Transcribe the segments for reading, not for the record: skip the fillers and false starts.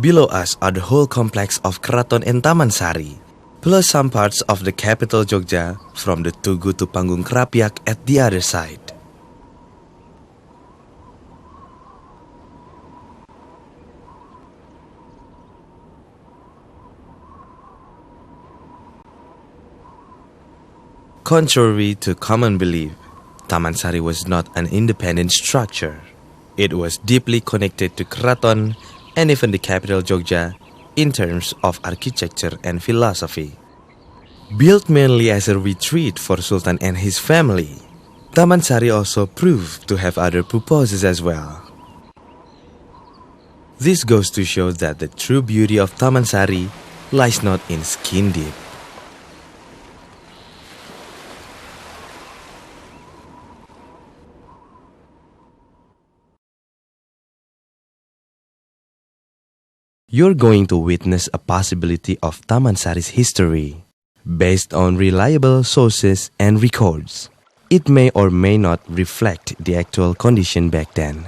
Below us are the whole complex of Keraton and Tamansari, plus some parts of the capital Jogja from the Tugu to Panggung Kerapiak at the other side. Contrary to common belief, Tamansari was not an independent structure. It was deeply connected to Keraton and even the capital Jogja in terms of architecture and philosophy. Built mainly as a retreat for Sultan and his family, Tamansari also proved to have other purposes as well. This goes to show that the true beauty of Tamansari lies not in skin deep. You're going to witness a possibility of Tamansari's history based on reliable sources and records. It may or may not reflect the actual condition back then.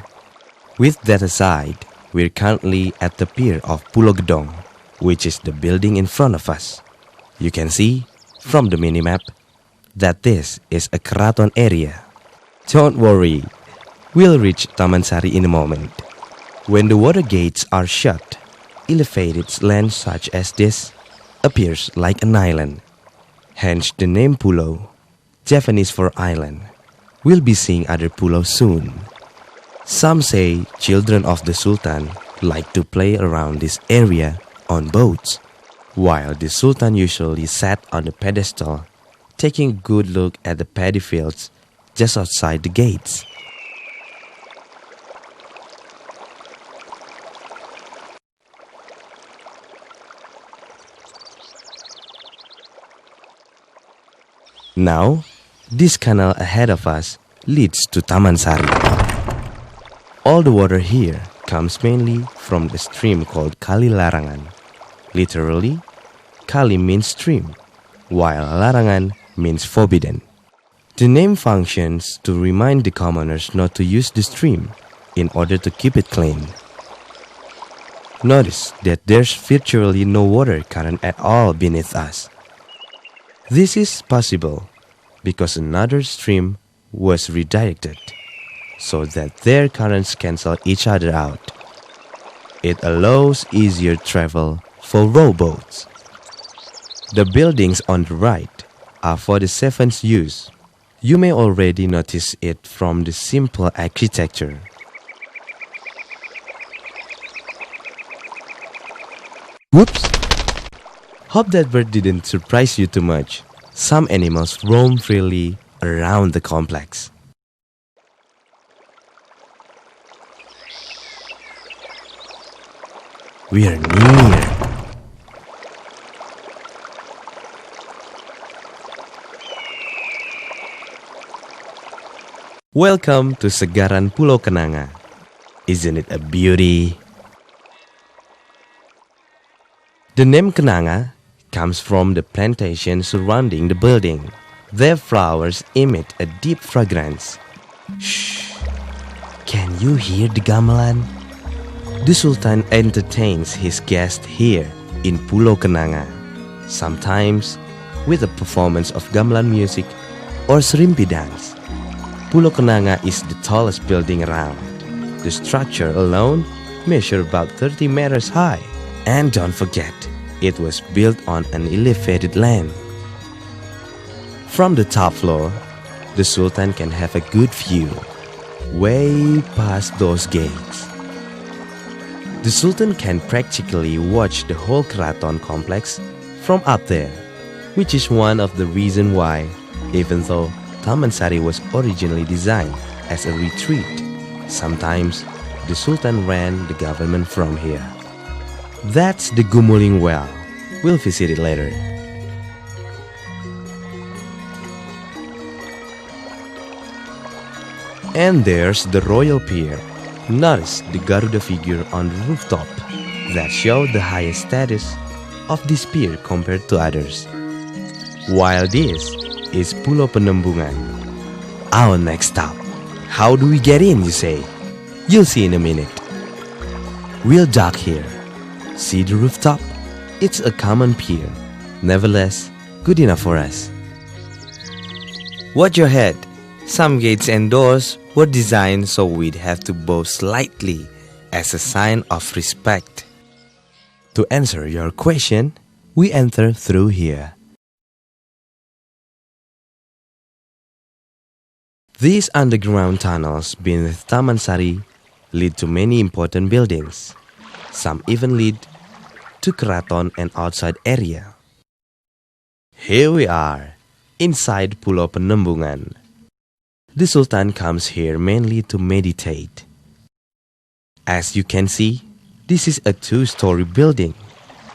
With that aside, we're currently at the pier of Pulau Gedong, which is the building in front of us. You can see from the minimap that this is a keraton area. Don't worry, we'll reach Tamansari in a moment. When the water gates are shut, elevated land such as this appears like an island. Hence the name Pulau, Japanese for island. We'll be seeing other pulau soon. Some say children of the Sultan like to play around this area on boats, while the Sultan usually sat on the pedestal, taking a good look at the paddy fields just outside the gates. Now, this canal ahead of us leads to Tamansari. All the water here comes mainly from the stream called Kali Larangan. Literally, Kali means stream, while Larangan means forbidden. The name functions to remind the commoners not to use the stream in order to keep it clean. Notice that there's virtually no water current at all beneath us. This is possible because another stream was redirected so that their currents cancel each other out. It allows easier travel for rowboats. The buildings on the right are for the servants' use. You may already notice it from the simple architecture. Whoops! Hope that bird didn't surprise you too much. Some animals roam freely around the complex. We are near. Welcome to Segaran Pulau Kenanga. Isn't it a beauty? The name Kenanga comes from the plantation surrounding the building. Their flowers emit a deep fragrance. Shh! Can you hear the gamelan? The Sultan entertains his guests here in Pulau Kenanga, sometimes with a performance of gamelan music or serimpi dance. Pulau Kenanga is the tallest building around. The structure alone measures about 30 meters high. And don't forget, it was built on an elevated land. From the top floor, the Sultan can have a good view, way past those gates. The Sultan can practically watch the whole Keraton complex from up there, which is one of the reasons why, even though Tamansari was originally designed as a retreat, sometimes the Sultan ran the government from here. That's the Gumuling Well. We'll visit it later. And there's the royal pier. Notice the Garuda figure on the rooftop that show the highest status of this pier compared to others. While this is Pulau Penembungan, our next stop. How do we get in, you say? You'll see in a minute. We'll dock here. See the rooftop? It's a common pier, nevertheless, good enough for us. Watch your head. Some gates and doors were designed so we'd have to bow slightly as a sign of respect. To answer your question, we enter through here. These underground tunnels beneath Tamansari lead to many important buildings. Some even lead to keraton and outside area. Here we are, inside Pulau Penembungan. The Sultan comes here mainly to meditate. As you can see, this is a two-story building.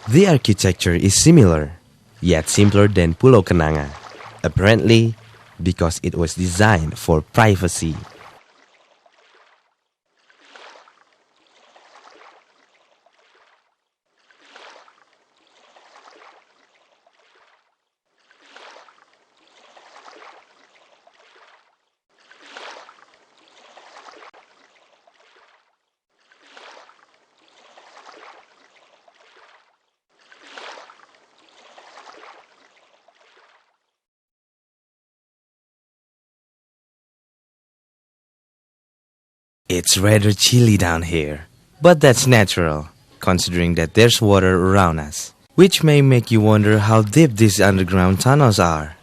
The architecture is similar, yet simpler than Pulau Kenanga, apparently because it was designed for privacy. It's rather chilly down here, but that's natural, considering that there's water around us, which may make you wonder how deep these underground tunnels are.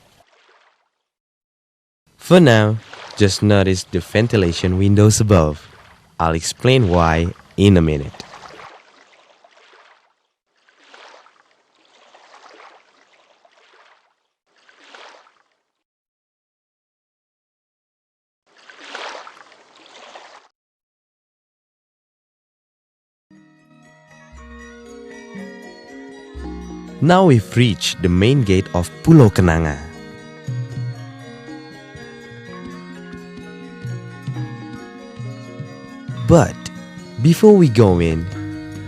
For now, just notice the ventilation windows above. I'll explain why in a minute. Now we've reached the main gate of Pulau Kenanga. But before we go in,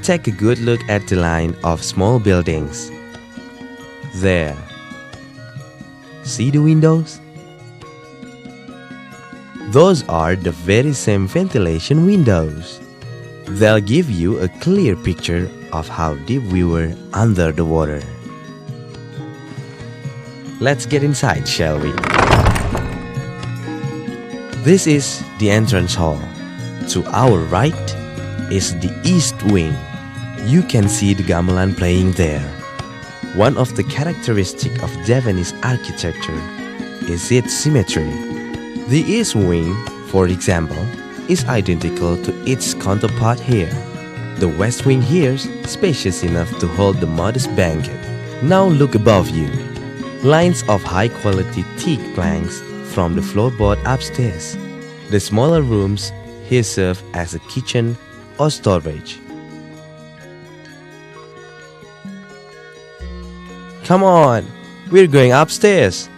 take a good look at the line of small buildings. There. See the windows? Those are the very same ventilation windows. They'll give you a clear picture of how deep we were under the water. Let's get inside, shall we? This is the entrance hall. To our right is the east wing. You can see the gamelan playing there. One of the characteristics of Javanese architecture is its symmetry. The east wing, for example, is identical to its counterpart here. The west wing here is spacious enough to hold the modest banquet. Now look above you. Lines of high-quality teak planks from the floorboard upstairs. The smaller rooms here serve as a kitchen or storage. Come on, we're going upstairs.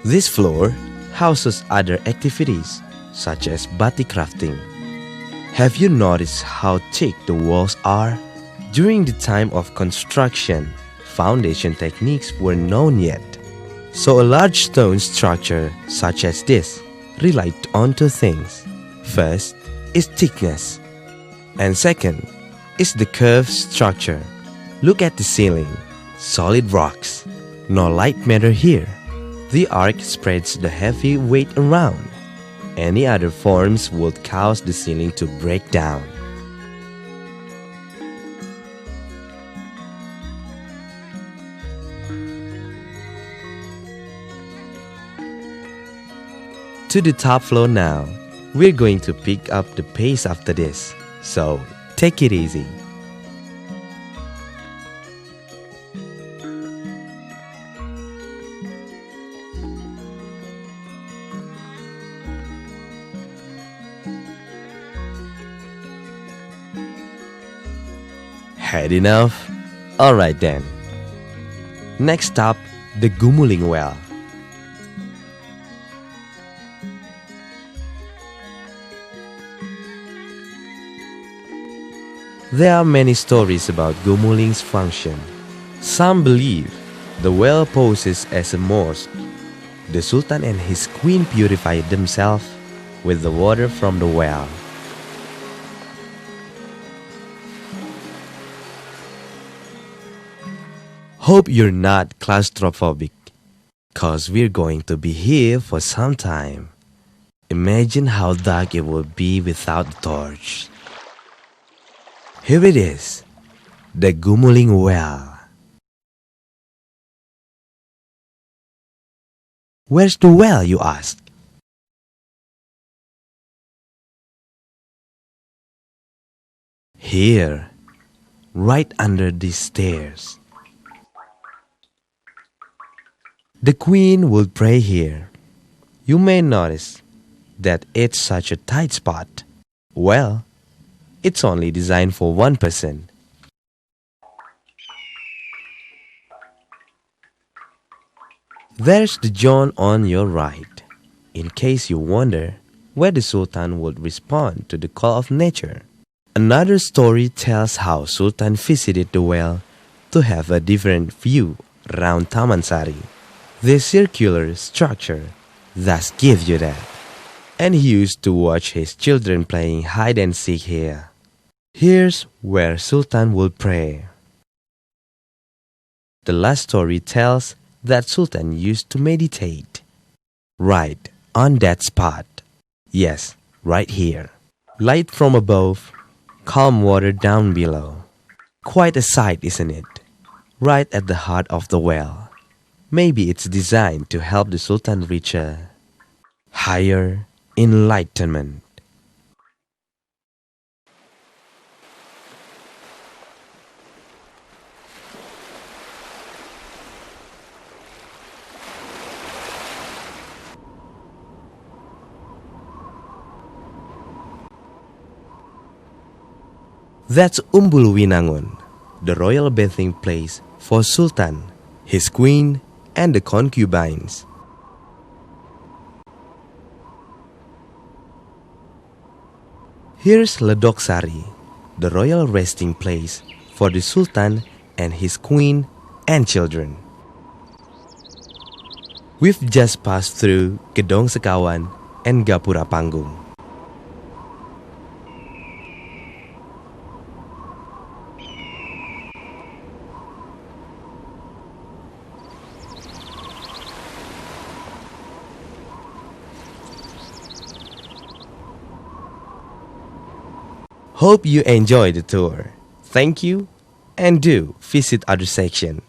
This floor houses other activities, such as batik crafting. Have you noticed how thick the walls are? During the time of construction, foundation techniques were known yet. So a large stone structure such as this relied on two things. First is thickness, and second is the curved structure. Look at the ceiling, solid rocks, no light matter here. The arc spreads the heavy weight around. Any other forms would cause the ceiling to break down. To the top floor now. We're going to pick up the pace after this, so take it easy. Had enough? Alright then. Next up, the Gumuling Well. There are many stories about Gumuling's function. Some believe the well poses as a mosque, The Sultan and his queen purified themselves with the water from the well. Hope you're not claustrophobic, cause we're going to be here for some time. Imagine how dark it would be without the torch. Here it is, the Gumuling Well. Where's the well, you ask? Here, right under these stairs. The queen would pray here. You may notice that it's such a tight spot. Well, it's only designed for one person. There's the John on your right, in case you wonder where the Sultan would respond to the call of nature. Another story tells how Sultan visited the well to have a different view around Tamansari. This circular structure thus gives you that. And he used to watch his children playing hide and seek here. Here's where Sultan would pray. The last story tells that Sultan used to meditate. Right on that spot. Yes, right here. Light from above, calm water down below. Quite a sight, isn't it? Right at the heart of the well. Maybe it's designed to help the Sultan reach a higher enlightenment. That's Umbul Winangun, the royal bathing place for Sultan, his queen, and the concubines. Here's Ledok Sari, the royal resting place for the Sultan and his queen and children. We've just passed through Gedong Sekawan and Gapura Panggung. Hope you enjoyed the tour. Thank you, and do visit other section